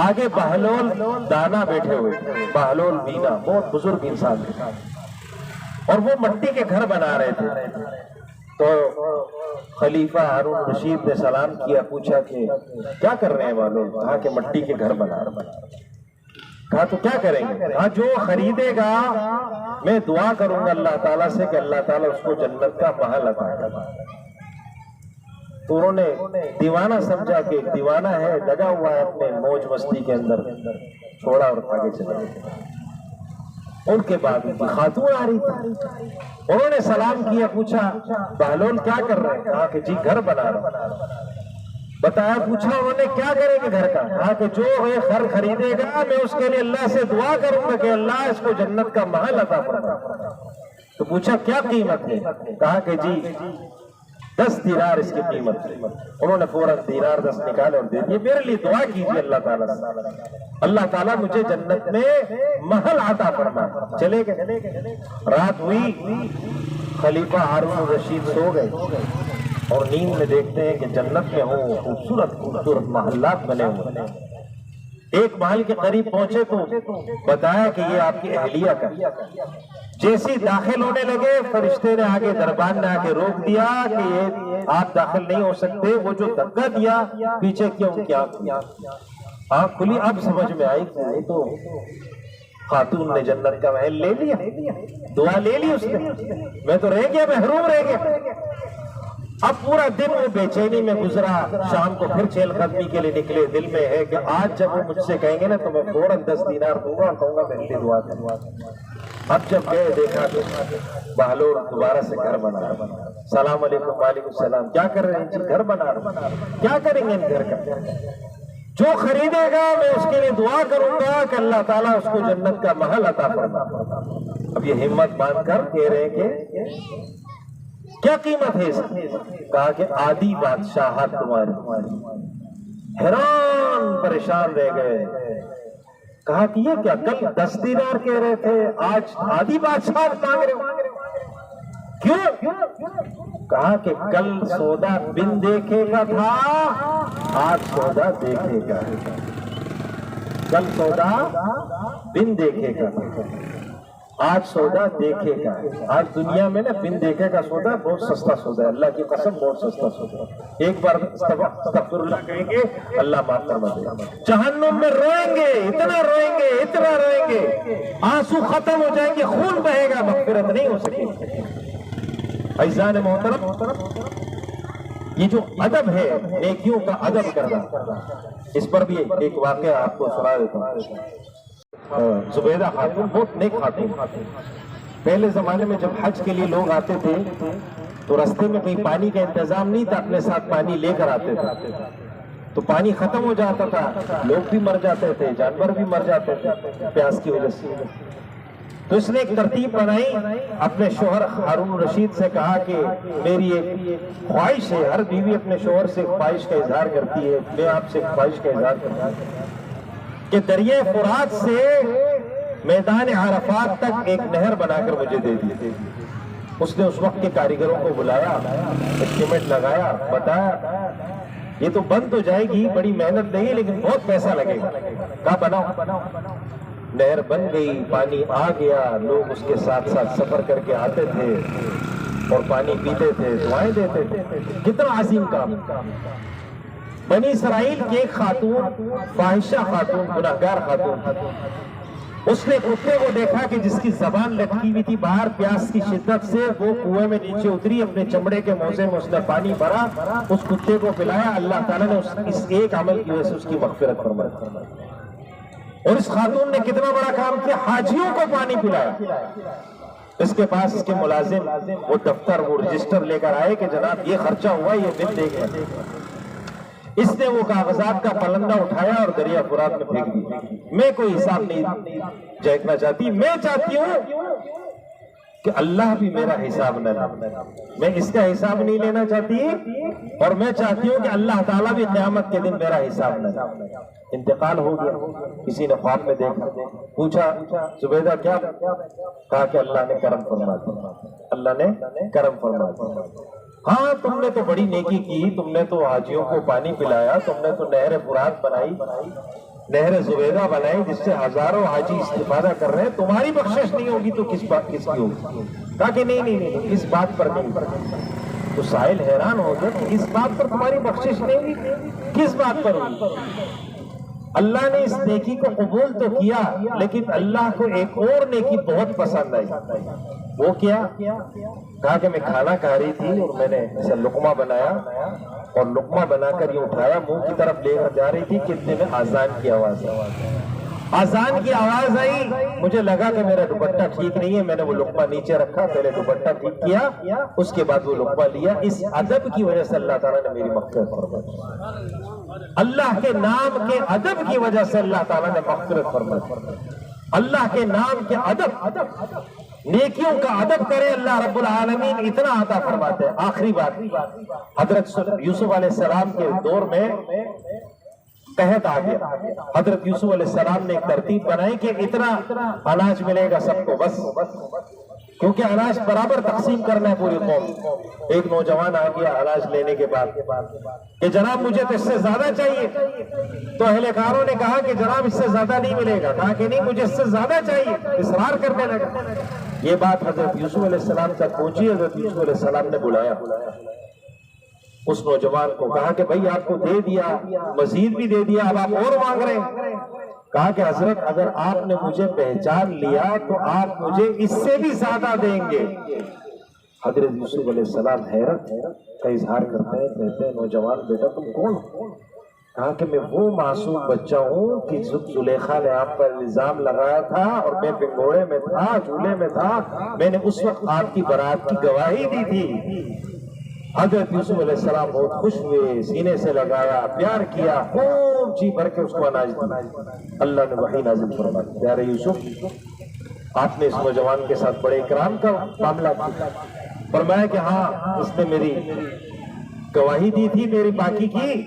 آگے بہلول دانا بیٹھے ہوئے، بہلول مینا بہت بزرگ انسان تھے، اور وہ مٹی کے گھر بنا رہے تھے۔ تو خلیفہ ہارون رشید نے سلام کیا، پوچھا کہ کیا کر رہے ہیں والوں؟ کہا کہ مٹی کے گھر بنا رہے ہیں۔ کہا تو کیا کریں گے؟ کہا جو خریدے گا میں دعا کروں گا اللہ تعالیٰ سے کہ اللہ تعالیٰ اس کو جنت کا محل عطا کرے۔ تو انہوں نے دیوانہ سمجھا کہ دیوانہ ہے، لگا ہوا ہے اپنے موج مستی کے اندر، چھوڑا اور آگے چلے گئے۔ ان کے بعد خاتون آ رہی تھی، انہوں نے سلام کیا، پوچھا بہلول کیا کر رہے ہیں؟ کہا کہ جی گھر بنا رہا۔ بتایا، پوچھا انہوں نے کیا کریں گے گھر کا؟ کہا کہ جو گھر خریدے گا میں اس کے لیے اللہ سے دعا کروں گا کہ اللہ اس کو جنت کا محل عطا فرمائے۔ تو پوچھا کیا قیمت ہے؟ کہا کہ جی 10 دینار اس کی قیمت ہے۔ انہوں نے فوراً دینار 10 نکالے اور دے دیے، میرے لیے دعا کیجیے اللہ تعالیٰ سے، اللہ تعالیٰ مجھے جنت میں محل عطا فرمائے۔ چلے گئے، رات ہوئی، خلیفہ ہارون الرشید سو گئے، اور نیند میں دیکھتے ہیں کہ جنت میں ہوں خوبصورت خوبصورت محلات بنے ہوئے۔ ایک محل کے قریب پہنچے تو بتایا کہ یہ آپ کی اہلیہ کا۔ جیسی داخل ہونے لگے، فرشتے نے آگے، دربان نے آگے روک دیا کہ یہ آپ داخل نہیں ہو سکتے۔ وہ جو دھکا دیا پیچھے کیا آنکھ کھلی، اب سمجھ میں آئی کہ تو خاتون نے جنت کا محل لے لیا، دعا لے لی اس نے، میں تو رہ گیا، محروم رہ گیا۔ اب پورا دن وہ بے چینی میں گزرا، شام کو پھر چہل قدمی کے لیے نکلے، دل میں ہے کہ آج جب وہ مجھ سے کہیں گے نا تو میں فوراً 10 دینار دوں گا اور کہوں گا میرے لیے دعا کروا۔ اب جب گئے دیکھا تو بہلول دوبارہ سے گھر بنا رہا۔ السلام علیکم، وعلیکم السلام، کیا کر رہے ہیں؟ جی گھر بنا رہا۔ کیا کریں گے ان گھر کا؟ جو خریدے گا میں اس کے لیے دعا کروں گا کہ اللہ تعالیٰ اس کو جنت کا محل عطا فرمائے۔ اب یہ ہمت باندھ کر کہہ رہے ہیں کہ کیا قیمت ہے اس کی؟ کہا کہ آدھی بادشاہت تمہاری۔ حیران پریشان رہ گئے، کہا کہ یہ کیا، کل 10 دینار کہہ رہے تھے، آج آدھی بادشاہت مانگ رہے ہو، کیوں؟ کہا کہ کل سودا بن دیکھے گا تھا، آج سودا دیکھے گا۔ کل سودا بن دیکھے گا، آج سودا دیکھے گا۔ آج دنیا میں نا بن دیکھے کا سودا بہت سستا سودا ہے، اللہ کی قسم بہت سستا سودا ہے۔ ایک بار استغفر اللہ کہیں گے اللہ معاف فرما دے گا۔ جہنم میں روئیں گے، اتنا روئیں گے، اتنا روئیں گے، آنسو ختم ہو جائیں گے، خون بہے گا، مغفرت نہیں ہو سکے گی۔ عزیزان محترم، یہ جو ادب ہے نیکیوں کا ادب کرنا، اس پر بھی ایک واقعہ آپ کو سنا دیتا ہوں۔ زبیدہ خاتون بہت نیک خاتون، پہلے زمانے میں جب حج کے لیے لوگ آتے تھے تو راستے میں کہیں پانی کا انتظام نہیں تھا، اپنے ساتھ پانی لے کر آتے تھے، تو پانی ختم ہو جاتا تھا، لوگ بھی مر جاتے تھے، جانور بھی مر جاتے تھے پیاس کی وجہ سے۔ تو اس نے ایک ترتیب بنائی، اپنے شوہر ہارون رشید سے کہا کہ میری ایک خواہش ہے، ہر بیوی اپنے شوہر سے خواہش کا اظہار کرتی ہے، میں آپ سے خواہش کا اظہار کرتا ہوں کہ دریائے فرات سے میدان عرفات تک ایک نہر بنا کر مجھے دے دی۔ اس نے اس وقت کے کاریگروں کو بلایا، اسٹیمیٹ لگایا، بتایا یہ تو بند تو جائے گی، بڑی محنت نہیں لیکن بہت پیسہ لگے گا، کہا بناؤ۔ نہر بن گئی، پانی آ گیا، لوگ اس کے ساتھ ساتھ سفر کر کے آتے تھے اور پانی پیتے تھے، دعائیں دیتے تھے۔ کتنا عظیم کام! بنی اسرائیل کی ایک خاتون، فاحشہ خاتون، گناہگار خاتون، اس نے کتے کو دیکھا کہ جس کی زبان لٹکی ہوئی تھی باہر پیاس کی شدت سے، وہ کنویں میں نیچے اتری، اپنے چمڑے کے موزے میں اس نے پانی بھرا، اس کتے کو پلایا، اللہ تعالیٰ نے اس ایک عمل کی وجہ سے اس کی مغفرت فرمائی۔ اور اس خاتون نے کتنا بڑا کام کیا، حاجیوں کو پانی پلایا۔ اس کے پاس اس کے ملازم وہ دفتر وہ رجسٹر لے کر آئے کہ جناب یہ خرچہ ہوا، یہ بل دیکھیں۔ اس نے وہ کاغذات کا پلندہ اٹھایا اور دریا فرات میں پھینک دیا۔ میں کوئی حساب نہیں جھینکنا چاہتی، میں چاہتی ہوں کہ اللہ بھی میرا حساب نہ لے، میں اس کا حساب نہیں لینا چاہتی، اور میں چاہتی ہوں کہ اللہ تعالیٰ بھی قیامت کے دن میرا حساب نہ لے۔ انتقال ہو گیا، کسی نے خواب میں دیکھا، پوچھا زبیدہ کیا؟ کہا کہ اللہ نے کرم فرما دیا، اللہ نے کرم فرما دیا۔ ہاں تم نے تو بڑی نیکی کی، تم نے تو حاجیوں کو پانی پلایا، تم نے تو نہر فرات بنائی، نہر زبیدہ بنائی جس سے ہزاروں حاجی استفادہ کر رہے ہیں، تمہاری بخشش نہیں ہوگی تو کس بات کس کی ہوگی؟ کہا کہ نہیں، اس بات پر نہیں۔ تو سائل حیران ہو گیا کہ اس بات پر تمہاری بخشش نہیں ہوگی، کس بات پر ہوگی؟ اللہ نے اس نیکی کو قبول تو کیا، لیکن اللہ کو ایک اور نیکی بہت پسند آئی۔ وہ کیا؟ کہا کہ میں کھانا کھا رہی تھی اور میں نے اسے لقمہ بنایا اور لقمہ بنا کر یہ اٹھایا، منہ کی طرف لے کر جا رہی تھی کہ اتنے میں آذان کی آواز آئی، مجھے لگا کہ میرا دوپٹہ ٹھیک نہیں ہے، میں نے وہ لقمہ نیچے رکھا، پہلے دوپٹہ ٹھیک کیا، اس کے بعد وہ لقمہ لیا۔ اس ادب کی وجہ سے اللہ تعالیٰ نے میری مغفرت فرمائی، اللہ کے نام کے ادب کی وجہ سے اللہ تعالیٰ نے مغفرت فرمائی۔ اللہ کے نام کے ادب، نیکیوں کا ادب کرے اللہ رب العالمین اتنا عطا فرماتے ہیں۔ آخری بات، حضرت یوسف علیہ السلام کے دور میں قحط آ گیا۔ حضرت یوسف علیہ السلام نے ایک ترتیب بنائی کہ اتنا اناج ملے گا سب کو، بس کیونکہ اناج برابر تقسیم کرنا ہے پوری قوم۔ ایک نوجوان آ گیا اناج لینے کے بعد کہ جناب مجھے تو اس سے زیادہ چاہیے، تو اہل کاروں نے کہا کہ جناب اس سے زیادہ نہیں ملے گا، کہا کہ نہیں مجھے اس سے زیادہ چاہیے، اصرار کرنے لگا۔ یہ بات حضرت یوسف علیہ السلام تک پہنچی، حضرت یوسف علیہ السلام نے بلایا اس نوجوان کو، کہا کہ بھائی آپ کو دے دیا، مزید بھی دے دیا، اب آپ اور مانگ رہے ہیں۔ کہا کہ حضرت اگر آپ نے مجھے پہچان لیا تو آپ مجھے اس سے بھی زیادہ دیں گے۔ حضرت یوسف علیہ السلام حیرت کا اظہار کرتے ہیں، کہتے ہیں نوجوان بیٹا تم کون؟ کہا کہ میں وہ معصوم بچہ ہوں کہ زلیخا نے آپ پر الزام لگایا تھا اور میں پنگوڑے میں تھا، جھولے میں تھا، میں نے اس وقت آپ کی برات کی گواہی دی تھی۔ حضرت یوسف علیہ السلام بہت خوش ہوئے، سینے سے لگایا، پیار کیا، خوب جی بھر کے اس کو اناج دیا۔ اللہ نے وحی نازل فرمائی، پیارے یوسف آپ نے اس نوجوان کے ساتھ بڑے اکرام کا معاملہ کیا، فرمایا کہ ہاں اس نے میری گواہی دی تھی میری باقی کی،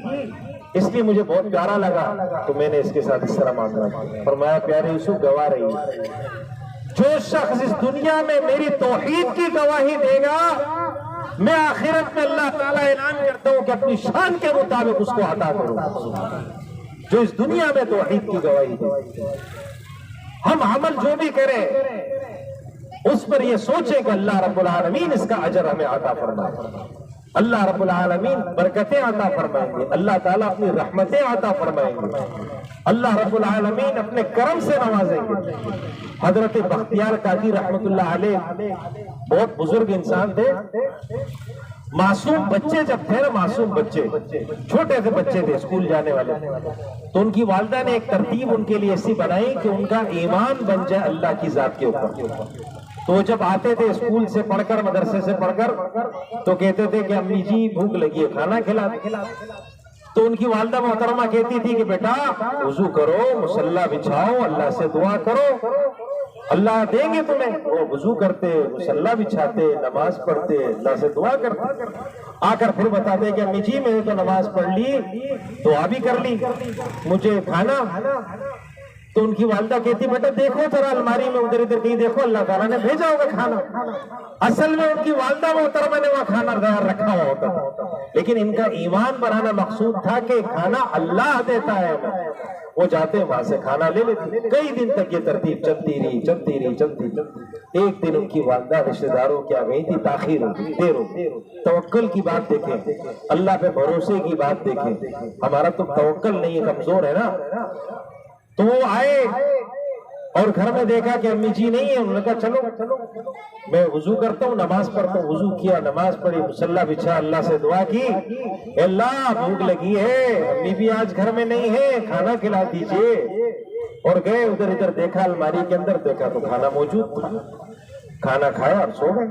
اس لیے مجھے بہت پیارا لگا تو میں نے اس کے ساتھ اس طرح معاملہ کیا۔ فرمایا پیارے یوسف گواہ رہی، جو شخص اس دنیا میں میری توحید کی گواہی دے گا میں آخرت میں اللہ تعالیٰ اعلان کرتا ہوں کہ اپنی شان کے مطابق اس کو عطا کروں گا۔ جو اس دنیا میں توحید کی گواہی دے، ہم عمل جو بھی کریں اس پر یہ سوچیں کہ اللہ رب العالمین اس کا اجر ہمیں عطا فرمائے، اللہ رب العالمین برکتیں عطا فرمائیں گے، اللہ تعالیٰ اپنی رحمتیں عطا فرمائیں گے، اللہ رب العالمین اپنے کرم سے نوازیں گے۔ حضرت بختیار قادری رحمت اللہ علیہ بہت بزرگ انسان تھے، معصوم بچے جب تھے نا، معصوم بچے چھوٹے سے بچے تھے اسکول جانے والے، تو ان کی والدہ نے ایک ترتیب ان کے لیے ایسی بنائی کہ ان کا ایمان بن جائے اللہ کی ذات کے اوپر۔ تو وہ جب آتے تھے اسکول سے پڑھ کر، مدرسے سے پڑھ کر، تو کہتے تھے کہ امی جی بھوک لگی ہے کھانا کھلا دیں۔ تو ان کی والدہ محترمہ کہتی تھی کہ بیٹا وضو کرو، مصلی بچھاؤ، اللہ سے دعا کرو، اللہ دیں گے تمہیں۔ وہ وضو کرتے، مصلی بچھاتے، نماز پڑھتے، اللہ سے دعا کرتے، آ کر پھر بتاتے کہ امی جی میں نے تو نماز پڑھ لی، دعا بھی کر لی، مجھے کھانا۔ تو ان کی والدہ کہتی بیٹا دیکھو ذرا الماری میں ادھر ادھر کہیں دیکھو، اللہ تعالیٰ نے بھیجا ہوگا کھانا۔ اصل میں ان کی والدہ محترمہ نے وہاں کھانا تیار رکھا ہوا ہوتا تھا، لیکن ان کا ایمان بنانا مقصود تھا کہ کھانا اللہ دیتا ہے، وہ جاتے وہاں سے کھانا لے لیتے. کئی دن تک یہ ترتیب چلتی رہی. ایک دن ان کی والدہ رشتہ داروں کیا گئی تھی، تاخیر ہو گئی، دیر ہو گئی. توکل کی بات دیکھیں، اللہ پہ بھروسے کی بات دیکھیں. ہمارا تو توکل نہیں ہے، کمزور ہے نا. تو وہ آئے اور گھر میں دیکھا کہ امی جی نہیں ہے. انہوں نے کہا چلو میں وضو کرتا ہوں، نماز پڑھتا ہوں. وضو کیا، نماز پڑھی، مصلی بچھا، اللہ سے دعا کی، اے اللہ بھوک لگی ہے، امی بھی آج گھر میں نہیں ہے، کھانا کھلا دیجئے. اور گئے ادھر ادھر دیکھا، الماری کے اندر دیکھا تو کھانا موجود تھا. کھانا کھایا اور سو گئے.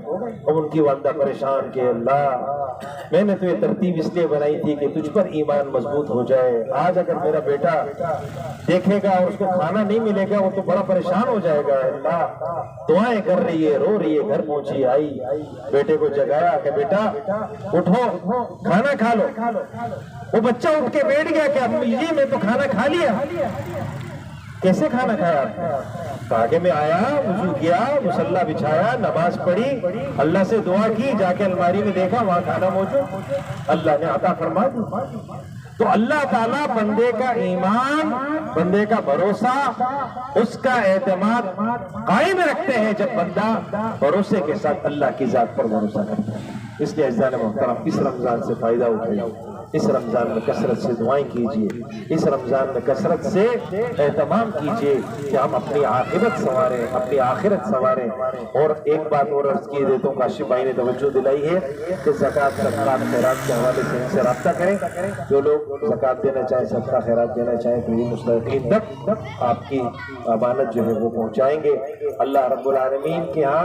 اب ان کی والدہ پریشان کہ اللہ میں نے تو یہ ترتیب اس لیے بنائی تھی کہ تجھ پر ایمان مضبوط ہو جائے. آج اگر میرا بیٹا دیکھے گا اور اس کو کھانا نہیں ملے گا وہ تو بڑا پریشان ہو جائے گا. اللہ دعائیں کر رہی ہے، رو رہی ہے. گھر پہنچی، آئی، بیٹے کو جگایا کہ بیٹا اٹھو کھانا کھا لو. وہ بچہ اٹھ کے بیٹھ گیا کہ امی جی میں تو کھانا کھا لیا. کیسے کھانا کھایا؟ کہا کہ میں آیا، وضو کیا، مصلی بچھایا، نماز پڑھی، اللہ سے دعا کی، جا کے الماری میں دیکھا وہاں کھانا موجود، اللہ نے عطا فرما دی. تو اللہ تعالیٰ بندے کا ایمان، بندے کا بھروسہ، اس کا اعتماد قائم رکھتے ہیں جب بندہ بھروسے کے ساتھ اللہ کی ذات پر بھروسہ کرتا ہے. اس لیے عزیزان محترم اس رمضان سے فائدہ اٹھائیے. اس رمضان میں کثرت سے دعائیں کیجئے. اس رمضان میں کثرت سے اہتمام کیجئے کہ ہم اپنی عاقبت سنواریں، اپنی آخرت سنواریں. اور ایک بات اور عرض کی دیتا ہوں، کاشف بھائی نے توجہ دلائی ہے کہ زکوٰۃ، صدقات، خیرات کے حوالے سے ان سے رابطہ کریں. جو لوگ زکوٰۃ دینا چاہیں، صدقہ خیرات دینا چاہیں تو یہ مستحقین تک آپ کی امانت جو ہے وہ پہنچائیں گے. اللہ رب العالمین کے ہاں